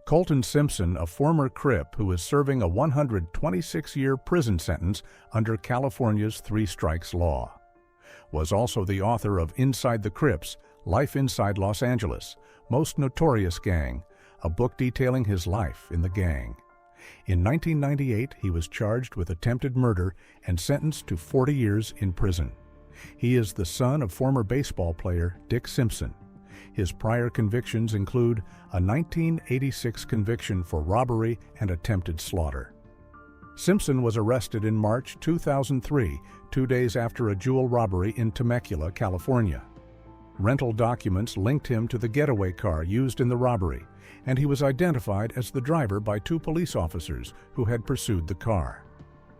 Colton Simpson, a former Crip who is serving a 126-year prison sentence under California's three strikes law, was also the author of Inside the Crips, Life Inside Los Angeles, Most Notorious Gang, a book detailing his life in the gang. In 1998, he was charged with attempted murder and sentenced to 40 years in prison. He is the son of former baseball player Dick Simpson. His prior convictions include a 1986 conviction for robbery and attempted slaughter. Simpson was arrested in March 2003, 2 days after a jewel robbery in Temecula, California. Rental documents linked him to the getaway car used in the robbery, and he was identified as the driver by two police officers who had pursued the car.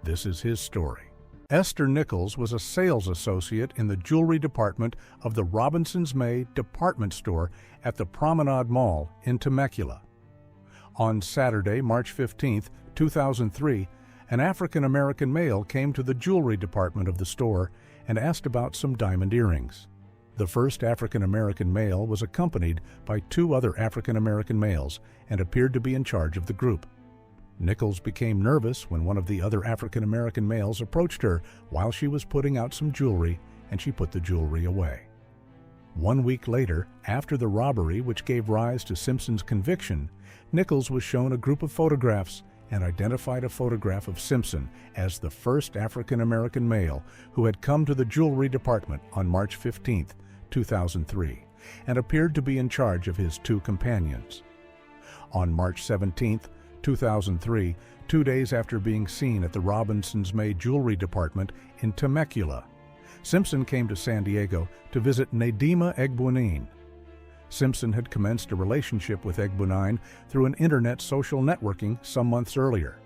This is his story. Esther Nichols was a sales associate in the jewelry department of the Robinson's May department store at the Promenade Mall in Temecula. On Saturday, March 15, 2003, an African-American male came to the jewelry department of the store and asked about some diamond earrings. The first African-American male was accompanied by two other African-American males and appeared to be in charge of the group. Nichols became nervous when one of the other African-American males approached her while she was putting out some jewelry, and she put the jewelry away. 1 week later, after the robbery which gave rise to Simpson's conviction, Nichols was shown a group of photographs and identified a photograph of Simpson as the first African-American male who had come to the jewelry department on March 15, 2003, and appeared to be in charge of his two companions. On March 17, 2003, 2 days after being seen at the Robinson's May jewelry department in Temecula, Simpson came to San Diego to visit Nadima Egbunin. Simpson had commenced a relationship with Egbunin through an internet social networking some months earlier.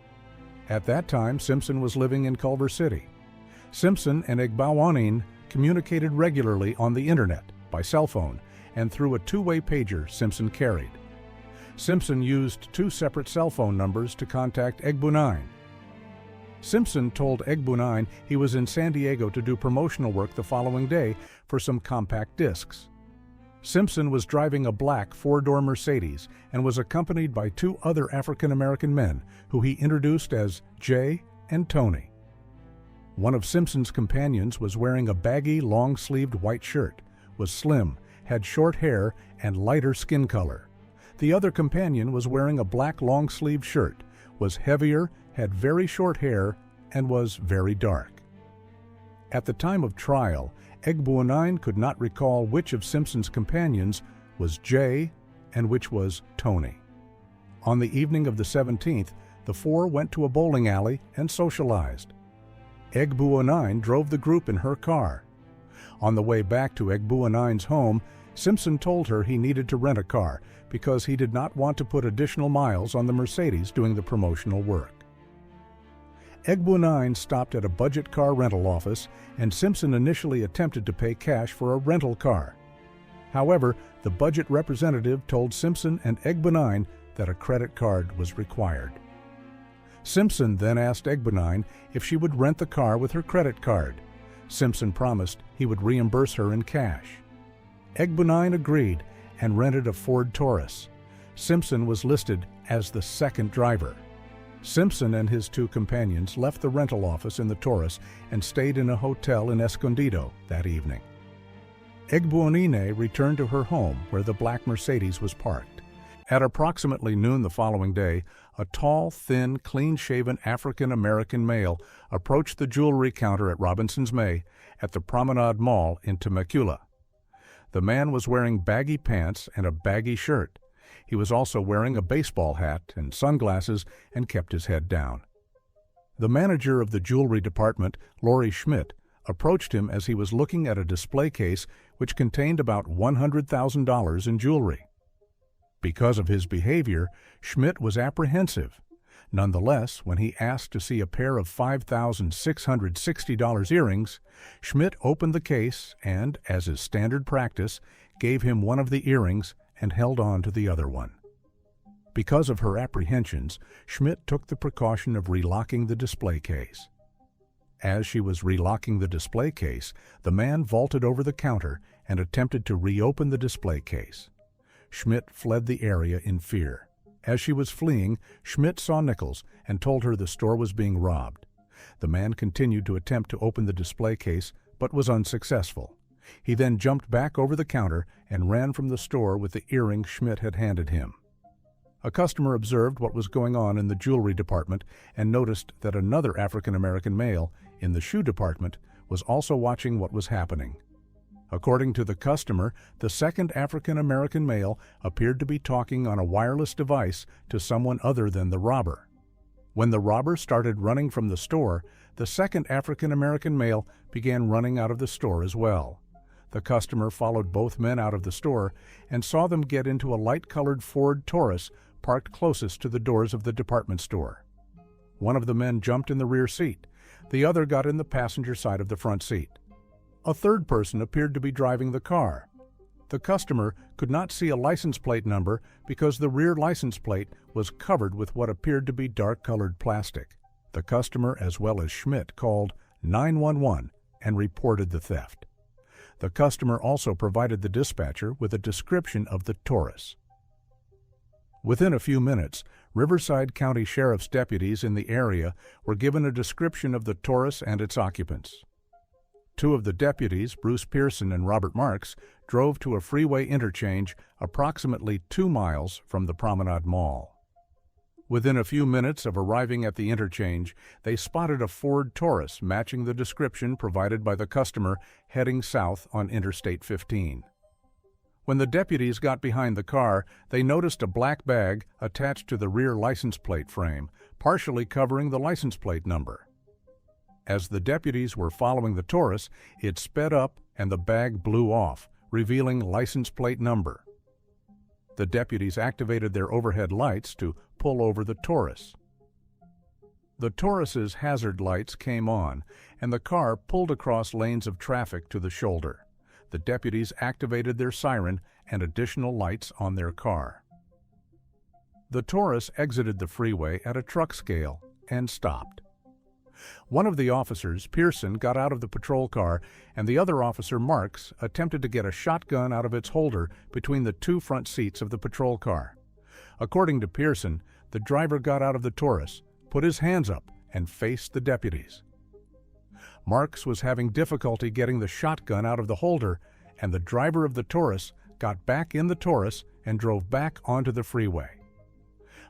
At that time, Simpson was living in Culver City. Simpson and Egbunin communicated regularly on the internet, by cell phone, and through a two-way pager Simpson carried. Simpson used two separate cell phone numbers to contact Egbunin. Simpson told Egbunin he was in San Diego to do promotional work the following day for some compact discs. Simpson was driving a black four-door Mercedes and was accompanied by two other African-American men who he introduced as Jay and Tony. One of Simpson's companions was wearing a baggy, long-sleeved white shirt, was slim, had short hair, and lighter skin color. The other companion was wearing a black long-sleeved shirt, was heavier, had very short hair, and was very dark. At the time of trial, Egbunin could not recall which of Simpson's companions was Jay and which was Tony. On the evening of the 17th, the four went to a bowling alley and socialized. Egbunin drove the group in her car. On the way back to Egbunin's home, Simpson told her he needed to rent a car because he did not want to put additional miles on the Mercedes doing the promotional work. Egbunin stopped at a budget car rental office, and Simpson initially attempted to pay cash for a rental car. However, the budget representative told Simpson and Egbunin that a credit card was required. Simpson then asked Egbunin if she would rent the car with her credit card. Simpson promised he would reimburse her in cash. Egbunin agreed and rented a Ford Taurus. Simpson was listed as the second driver. Simpson and his two companions left the rental office in the Taurus and stayed in a hotel in Escondido that evening. Egbunin returned to her home where the black Mercedes was parked. At approximately noon the following day, a tall, thin, clean-shaven African-American male approached the jewelry counter at Robinson's May at the Promenade Mall in Temecula. The man was wearing baggy pants and a baggy shirt. He was also wearing a baseball hat and sunglasses and kept his head down. The manager of the jewelry department, Lori Schmidt, approached him as he was looking at a display case which contained about $100,000 in jewelry. Because of his behavior, Schmidt was apprehensive. Nonetheless, when he asked to see a pair of $5,660 earrings, Schmidt opened the case and, as is standard practice, gave him one of the earrings and held on to the other one. Because of her apprehensions, Schmidt took the precaution of relocking the display case. As she was relocking the display case, the man vaulted over the counter and attempted to reopen the display case. Schmidt fled the area in fear. As she was fleeing, Schmidt saw Nichols and told her the store was being robbed. The man continued to attempt to open the display case, but was unsuccessful. He then jumped back over the counter and ran from the store with the earring Schmidt had handed him. A customer observed what was going on in the jewelry department and noticed that another African-American male in the shoe department was also watching what was happening. According to the customer, the second African-American male appeared to be talking on a wireless device to someone other than the robber. When the robber started running from the store, the second African-American male began running out of the store as well. The customer followed both men out of the store and saw them get into a light-colored Ford Taurus parked closest to the doors of the department store. One of the men jumped in the rear seat. The other got in the passenger side of the front seat. A third person appeared to be driving the car. The customer could not see a license plate number because the rear license plate was covered with what appeared to be dark-colored plastic. The customer, as well as Schmidt, called 911 and reported the theft. The customer also provided the dispatcher with a description of the Taurus. Within a few minutes, Riverside County Sheriff's deputies in the area were given a description of the Taurus and its occupants. Two of the deputies, Bruce Pearson and Robert Marks, drove to a freeway interchange approximately 2 miles from the Promenade Mall. Within a few minutes of arriving at the interchange, they spotted a Ford Taurus matching the description provided by the customer heading south on Interstate 15. When the deputies got behind the car, they noticed a black bag attached to the rear license plate frame, partially covering the license plate number. As the deputies were following the Taurus, it sped up and the bag blew off, revealing license plate number. The deputies activated their overhead lights to pull over the Taurus. The Taurus's hazard lights came on, and the car pulled across lanes of traffic to the shoulder. The deputies activated their siren and additional lights on their car. The Taurus exited the freeway at a truck scale and stopped. One of the officers, Pearson, got out of the patrol car, and the other officer, Marks, attempted to get a shotgun out of its holder between the two front seats of the patrol car. According to Pearson, the driver got out of the Taurus, put his hands up, and faced the deputies. Marks was having difficulty getting the shotgun out of the holder, and the driver of the Taurus got back in the Taurus and drove back onto the freeway.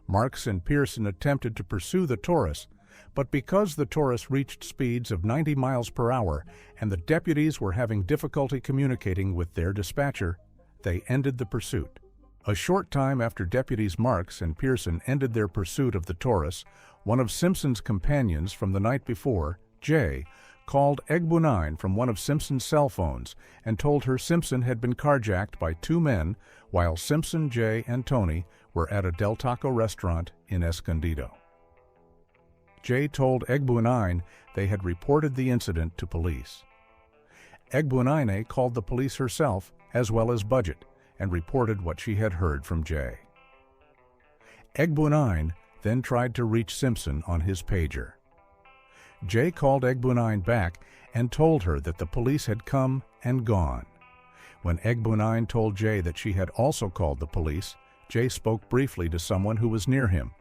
Marks and Pearson attempted to pursue the Taurus, but because the Taurus reached speeds of 90 miles per hour and the deputies were having difficulty communicating with their dispatcher, they ended the pursuit. A short time after deputies Marks and Pearson ended their pursuit of the Taurus, one of Simpson's companions from the night before, Jay, called Egbunine from one of Simpson's cell phones and told her Simpson had been carjacked by 2 men while Simpson, Jay, and Tony were at a Del Taco restaurant in Escondido. Jay told Egbunine they had reported the incident to police. Egbunine called the police herself as well as Budget and reported what she had heard from Jay. Egbunine then tried to reach Simpson on his pager. Jay called Egbunine back and told her that the police had come and gone. When Egbunine told Jay that she had also called the police, Jay spoke briefly to someone who was near him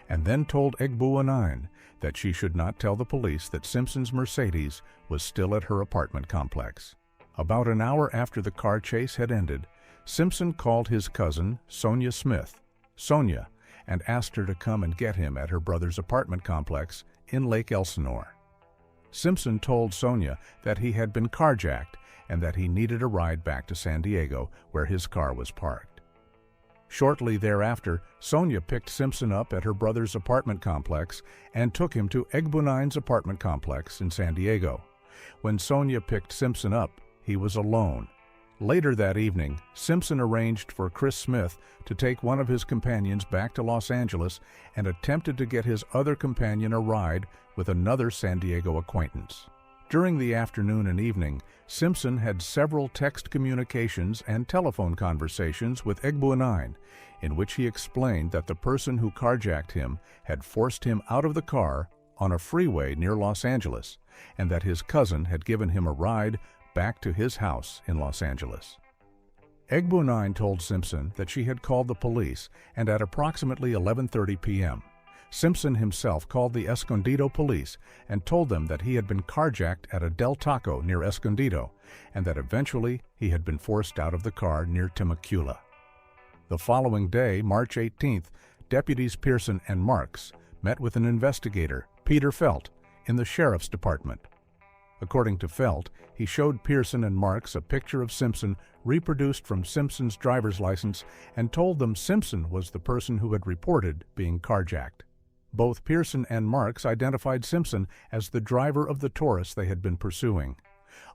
and then told Egbunine that she should not tell the police that Simpson's Mercedes was still at her apartment complex. About an hour after the car chase had ended, Simpson called his cousin, Sonia Smith, Sonia, and asked her to come and get him at her brother's apartment complex in Lake Elsinore. Simpson told Sonia that he had been carjacked and that he needed a ride back to San Diego, where his car was parked. Shortly thereafter, Sonia picked Simpson up at her brother's apartment complex and took him to Egbunine's apartment complex in San Diego. When Sonia picked Simpson up, he was alone. Later that evening, Simpson arranged for Chris Smith to take one of his companions back to Los Angeles and attempted to get his other companion a ride with another San Diego acquaintance. During the afternoon and evening, Simpson had several text communications and telephone conversations with Egbunine, in which he explained that the person who carjacked him had forced him out of the car on a freeway near Los Angeles, and that his cousin had given him a ride back to his house in Los Angeles. Egbo 9 told Simpson that she had called the police, and at approximately 11:30 p.m., Simpson himself called the Escondido police and told them that he had been carjacked at a Del Taco near Escondido, and that eventually he had been forced out of the car near Temecula. The following day, March 18th, deputies Pearson and Marks met with an investigator, Peter Felt, in the sheriff's department. According to Felt, he showed Pearson and Marks a picture of Simpson reproduced from Simpson's driver's license and told them Simpson was the person who had reported being carjacked. Both Pearson and Marks identified Simpson as the driver of the Taurus they had been pursuing.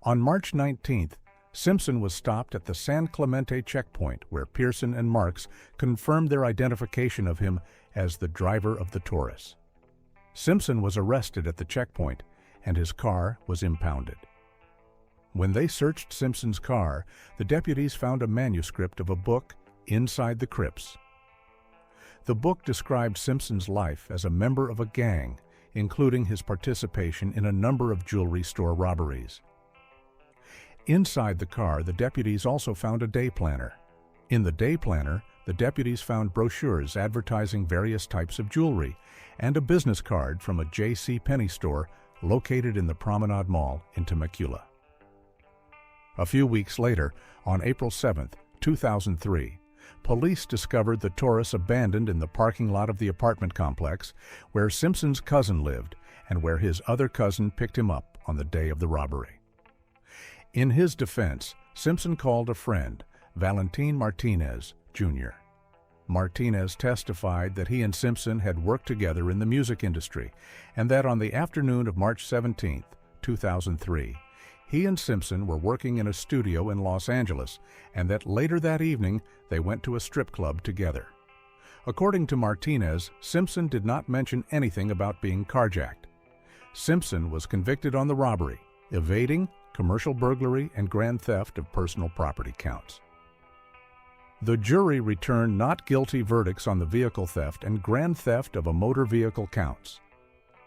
On March 19th, Simpson was stopped at the San Clemente checkpoint, where Pearson and Marks confirmed their identification of him as the driver of the Taurus. Simpson was arrested at the checkpoint, and his car was impounded. When they searched Simpson's car, the deputies found a manuscript of a book, Inside the Crips. The book described Simpson's life as a member of a gang, including his participation in a number of jewelry store robberies. Inside the car, the deputies also found a day planner. In the day planner, the deputies found brochures advertising various types of jewelry and a business card from a J.C. Penney store located in the Promenade Mall in Temecula. A few weeks later, on April 7, 2003, police discovered the Taurus abandoned in the parking lot of the apartment complex where Simpson's cousin lived and where his other cousin picked him up on the day of the robbery. In his defense, Simpson called a friend, Valentin Martinez, Jr. Martinez testified that he and Simpson had worked together in the music industry and that on the afternoon of March 17, 2003, he and Simpson were working in a studio in Los Angeles, and that later that evening they went to a strip club together. According to Martinez, Simpson did not mention anything about being carjacked. Simpson was convicted on the robbery, evading, commercial burglary, and grand theft of personal property counts. The jury returned not guilty verdicts on the vehicle theft and grand theft of a motor vehicle counts.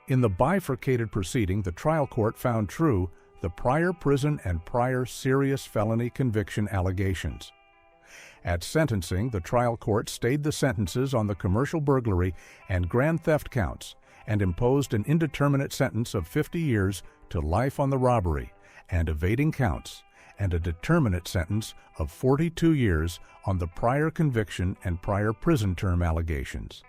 In the bifurcated proceeding, the trial court found true the prior prison and prior serious felony conviction allegations. At sentencing, the trial court stayed the sentences on the commercial burglary and grand theft counts and imposed an indeterminate sentence of 50 years to life on the robbery and evading counts, and a determinate sentence of 42 years on the prior conviction and prior prison term allegations.